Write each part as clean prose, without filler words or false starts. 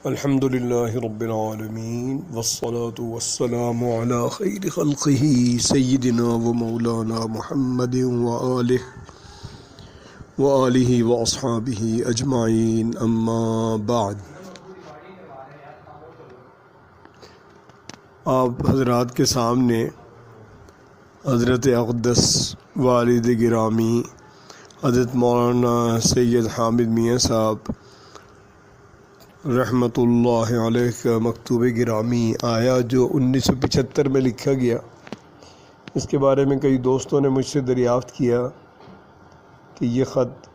الحمد للہ رب العالمین والصلاة والسلام علی خیر خلقہ سیدنا و مولانا محمد وآلہ واصحابہ اجمعین، اما بعد۔ آپ حضرات کے سامنے حضرت اقدس والد گرامی حضرت مولانا سید حامد میاں صاحب رحمۃ اللہ علیہ کا مکتوب گرامی آیا جو 1975 میں لکھا گیا۔ اس کے بارے میں کئی دوستوں نے مجھ سے دریافت کیا کہ یہ خط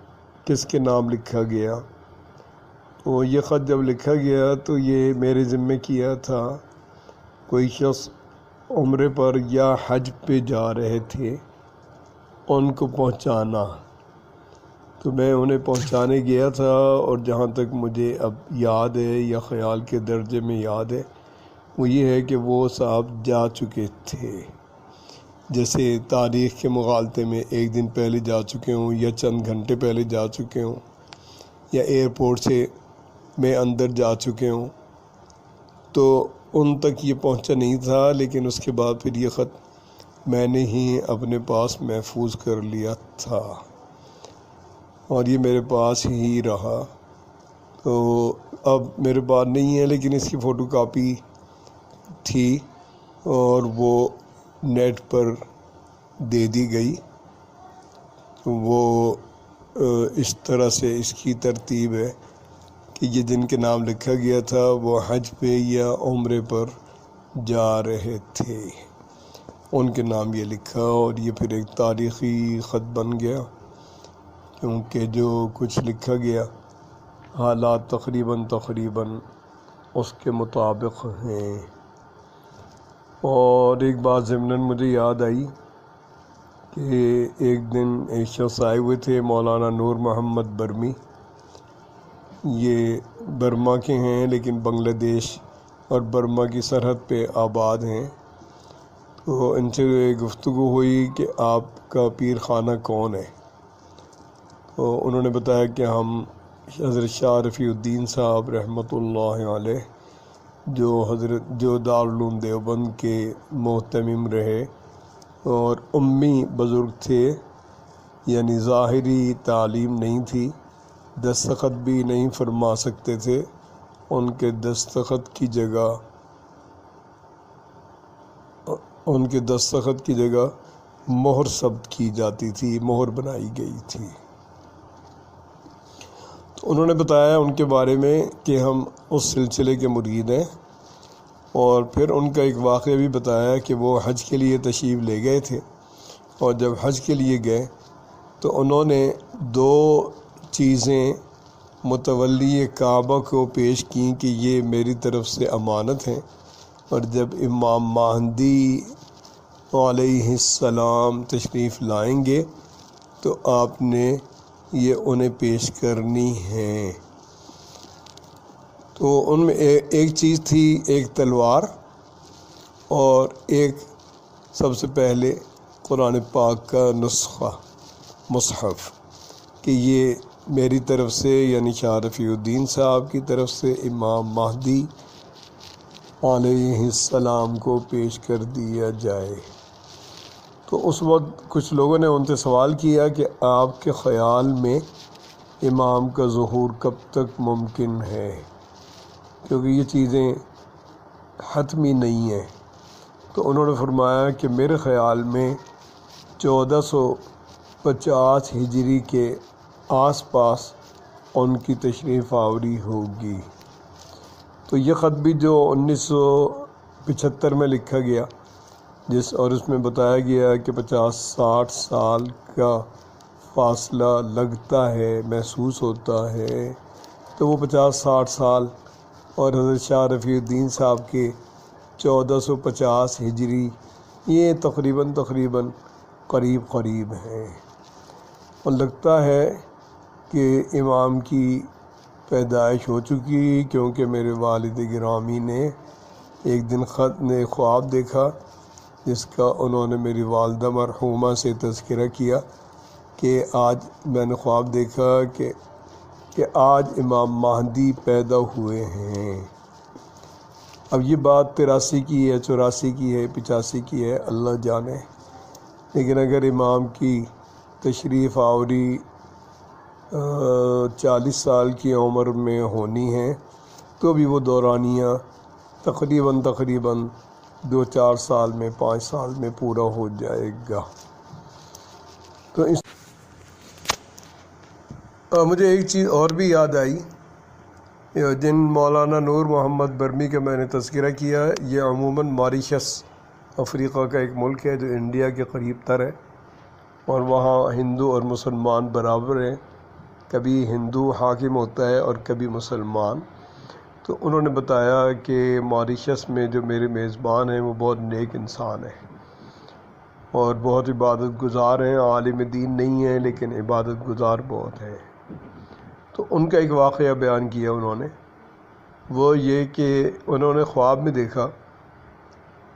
کس کے نام لکھا گیا۔ تو یہ خط جب لکھا گیا تو یہ میرے ذمہ کیا تھا، کوئی شخص عمرے پر یا حج پہ جا رہے تھے ان کو پہنچانا، تو میں انہیں پہنچانے گیا تھا، اور جہاں تک مجھے اب یاد ہے یا خیال کے درجے میں یاد ہے وہ یہ ہے کہ وہ صاحب جا چکے تھے، جیسے تاریخ کے مغالطے میں ایک دن پہلے جا چکے ہوں یا چند گھنٹے پہلے جا چکے ہوں یا ایئرپورٹ سے میں اندر جا چکے ہوں، تو ان تک یہ پہنچا نہیں تھا۔ لیکن اس کے بعد پھر یہ خط میں نے ہی اپنے پاس محفوظ کر لیا تھا اور یہ میرے پاس ہی رہا۔ تو اب میرے پاس نہیں ہے، لیکن اس کی فوٹو کاپی تھی اور وہ نیٹ پر دے دی گئی۔ وہ اس طرح سے اس کی ترتیب ہے کہ یہ جن کے نام لکھا گیا تھا وہ حج پہ یا عمرے پر جا رہے تھے، ان کے نام یہ لکھا، اور یہ پھر ایک تاریخی خط بن گیا، کیونکہ جو کچھ لکھا گیا حالات تقریباً اس کے مطابق ہیں۔ اور ایک بات ضمناً مجھے یاد آئی کہ ایک دن ایک شخص آئے ہوئے تھے، مولانا نور محمد برمی، یہ برما کے ہیں لیکن بنگلہ دیش اور برما کی سرحد پہ آباد ہیں۔ تو ان سے گفتگو ہوئی کہ آپ کا پیر خانہ کون ہے، تو انہوں نے بتایا کہ ہم حضرت شاہ رفیع الدین صاحب رحمۃ اللہ علیہ جو دارالعلوم دیوبند کے محتمم رہے اور امی بزرگ تھے، یعنی ظاہری تعلیم نہیں تھی، دستخط بھی نہیں فرما سکتے تھے، ان کے دستخط کی جگہ مہر ثبت کی جاتی تھی، مہر بنائی گئی تھی۔ تو انہوں نے بتایا ان کے بارے میں کہ ہم اس سلسلے کے مرید ہیں، اور پھر ان کا ایک واقعہ بھی بتایا کہ وہ حج کے لیے تشریف لے گئے تھے، اور جب حج کے لیے گئے تو انہوں نے دو چیزیں متولی کعبہ کو پیش کیں کہ یہ میری طرف سے امانت ہیں، اور جب امام مہدی علیہ السلام تشریف لائیں گے تو آپ نے یہ انہیں پیش کرنی ہیں۔ تو ان میں ایک چیز تھی، ایک تلوار، اور ایک سب سے پہلے قرآن پاک کا نسخہ مصحف، کہ یہ میری طرف سے یعنی شاہ رفیع الدین صاحب کی طرف سے امام مہدی علیہ السلام کو پیش کر دیا جائے۔ تو اس وقت کچھ لوگوں نے ان سے سوال کیا کہ آپ کے خیال میں امام کا ظہور کب تک ممکن ہے، کیونکہ یہ چیزیں حتمی نہیں ہیں۔ تو انہوں نے فرمایا کہ میرے خیال میں 1450 ہجری کے آس پاس ان کی تشریف آوری ہوگی۔ تو یہ خط بھی جو 1975 میں لکھا گیا، اور اس میں بتایا گیا کہ 50-60 سال کا فاصلہ لگتا ہے، محسوس ہوتا ہے، تو وہ 50-60 سال اور حضرت شاہ رفیع الدین صاحب کے 1450 ہجری، یہ تقریباً قریب ہیں، اور لگتا ہے کہ امام کی پیدائش ہو چکی، کیونکہ میرے والد گرامی نے ایک دن خواب دیکھا جس کا انہوں نے میری والدہ مرحومہ سے تذکرہ کیا کہ آج میں نے خواب دیکھا کہ کہ آج امام مہدی پیدا ہوئے ہیں۔ اب یہ بات 83 کی ہے، 84 کی ہے، 85 کی ہے، اللہ جانے، لیکن اگر امام کی تشریف آوری 40 سال کی عمر میں ہونی ہے تو بھی وہ دورانیہ تقریباً 2-4 سال میں 5 سال میں پورا ہو جائے گا۔ تو مجھے ایک چیز اور بھی یاد آئی، جن مولانا نور محمد برمی کا میں نے تذکرہ کیا ہے، یہ عموماً ماریشس افریقہ کا ایک ملک ہے جو انڈیا کے قریب تر ہے، اور وہاں ہندو اور مسلمان برابر ہیں، کبھی ہندو حاکم ہوتا ہے اور کبھی مسلمان۔ تو انہوں نے بتایا کہ ماریشس میں جو میرے میزبان ہیں وہ بہت نیک انسان ہیں اور بہت عبادت گزار ہیں، عالم دین نہیں ہیں لیکن عبادت گزار بہت ہیں۔ تو ان کا ایک واقعہ بیان کیا انہوں نے، وہ یہ کہ انہوں نے خواب میں دیکھا،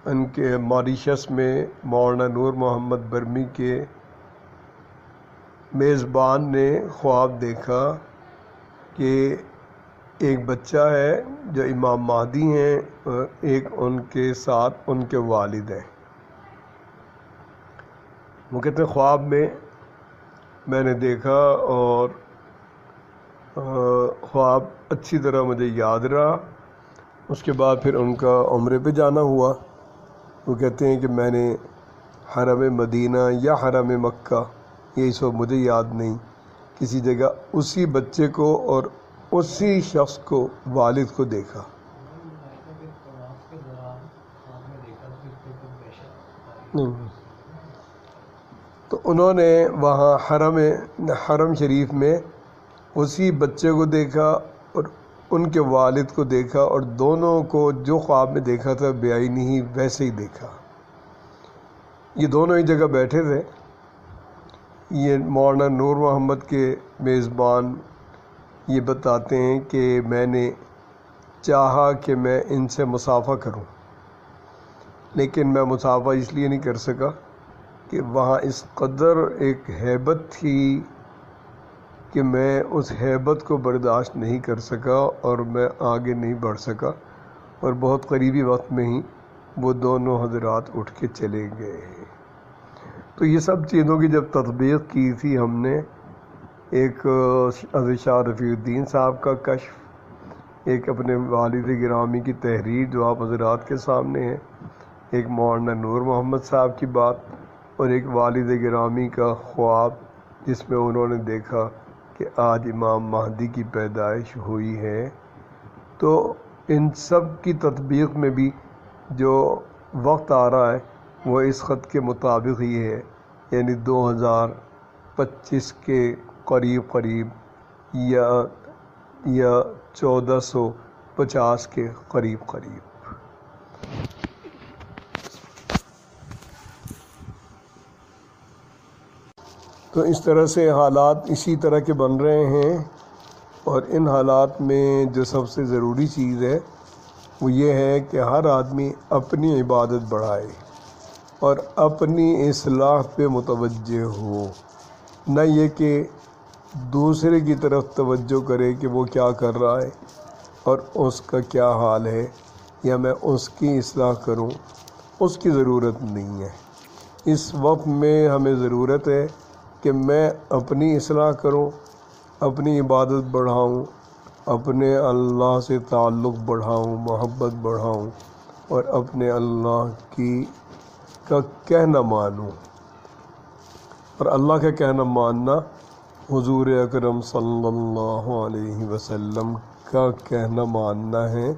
ان کے ماریشس میں مولانا نور محمد برمی کے میزبان نے خواب دیکھا کہ ایک بچہ ہے جو امام مہدی ہیں اور ایک ان کے ساتھ ان کے والد ہیں۔ وہ کہتے ہیں خواب میں نے دیکھا اور خواب اچھی طرح مجھے یاد رہا۔ اس کے بعد پھر ان کا عمرے پہ جانا ہوا۔ وہ کہتے ہیں کہ میں نے حرم مدینہ یا حرم مکہ، یہ اس وقت مجھے یاد نہیں، کسی جگہ اسی بچے کو اور اسی شخص کو، والد کو دیکھا۔ تو انہوں نے وہاں حرم شریف میں اسی بچے کو دیکھا اور ان کے والد کو دیکھا، اور دونوں کو جو خواب میں دیکھا تھا بعینی ہی ویسے ہی دیکھا۔ یہ دونوں ہی جگہ بیٹھے تھے۔ یہ مولانا نور محمد کے میزبان یہ بتاتے ہیں کہ میں نے چاہا کہ میں ان سے مصافحہ کروں، لیکن میں مصافحہ اس لیے نہیں کر سکا کہ وہاں اس قدر ایک ہیبت تھی کہ میں اس ہیبت کو برداشت نہیں کر سکا اور میں آگے نہیں بڑھ سکا، اور بہت قریبی وقت میں ہی وہ دونوں حضرات اٹھ کے چلے گئے۔ تو یہ سب چیزوں کی جب تطبیق کی تھی ہم نے، ایک حضرت شاہ رفیع الدین صاحب کا کشف، ایک اپنے والد گرامی کی تحریر جو آپ حضرات کے سامنے ہے، ایک مولانا نور محمد صاحب کی بات، اور ایک والد گرامی کا خواب جس میں انہوں نے دیکھا کہ آج امام مہدی کی پیدائش ہوئی ہے۔ تو ان سب کی تطبیق میں بھی جو وقت آ رہا ہے وہ اس خط کے مطابق ہی ہے، یعنی 2025 کے قریب یا 1450 کے قریب۔ تو اس طرح سے حالات اسی طرح کے بن رہے ہیں، اور ان حالات میں جو سب سے ضروری چیز ہے وہ یہ ہے کہ ہر آدمی اپنی عبادت بڑھائے اور اپنی اصلاح پہ متوجہ ہو، نہ یہ کہ دوسرے کی طرف توجہ کرے کہ وہ کیا کر رہا ہے اور اس کا کیا حال ہے، یا میں اس کی اصلاح کروں۔ اس کی ضرورت نہیں ہے۔ اس وقت میں ہمیں ضرورت ہے کہ میں اپنی اصلاح کروں، اپنی عبادت بڑھاؤں، اپنے اللہ سے تعلق بڑھاؤں، محبت بڑھاؤں، اور اپنے اللہ کا کہنا مانوں۔ اور اللہ کا کہنا ماننا حضور اکرم صلی اللہ علیہ وسلم کا کہنا ماننا ہے،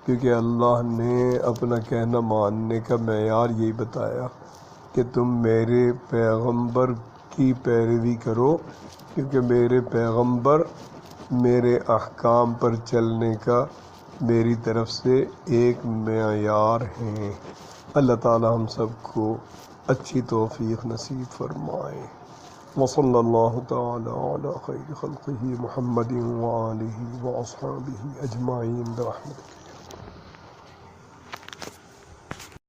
کیونکہ اللہ نے اپنا کہنا ماننے کا معیار یہی بتایا کہ تم میرے پیغمبر کی پیروی کرو، کیونکہ میرے پیغمبر میرے احکام پر چلنے کا میری طرف سے ایک معیار ہیں۔ اللہ تعالی ہم سب کو اچھی توفیق نصیب فرمائے۔ وصلی اللہ تعالی علی خیر خلقہ محمد وآلہ واصحابہ اجمعین برحمتہ۔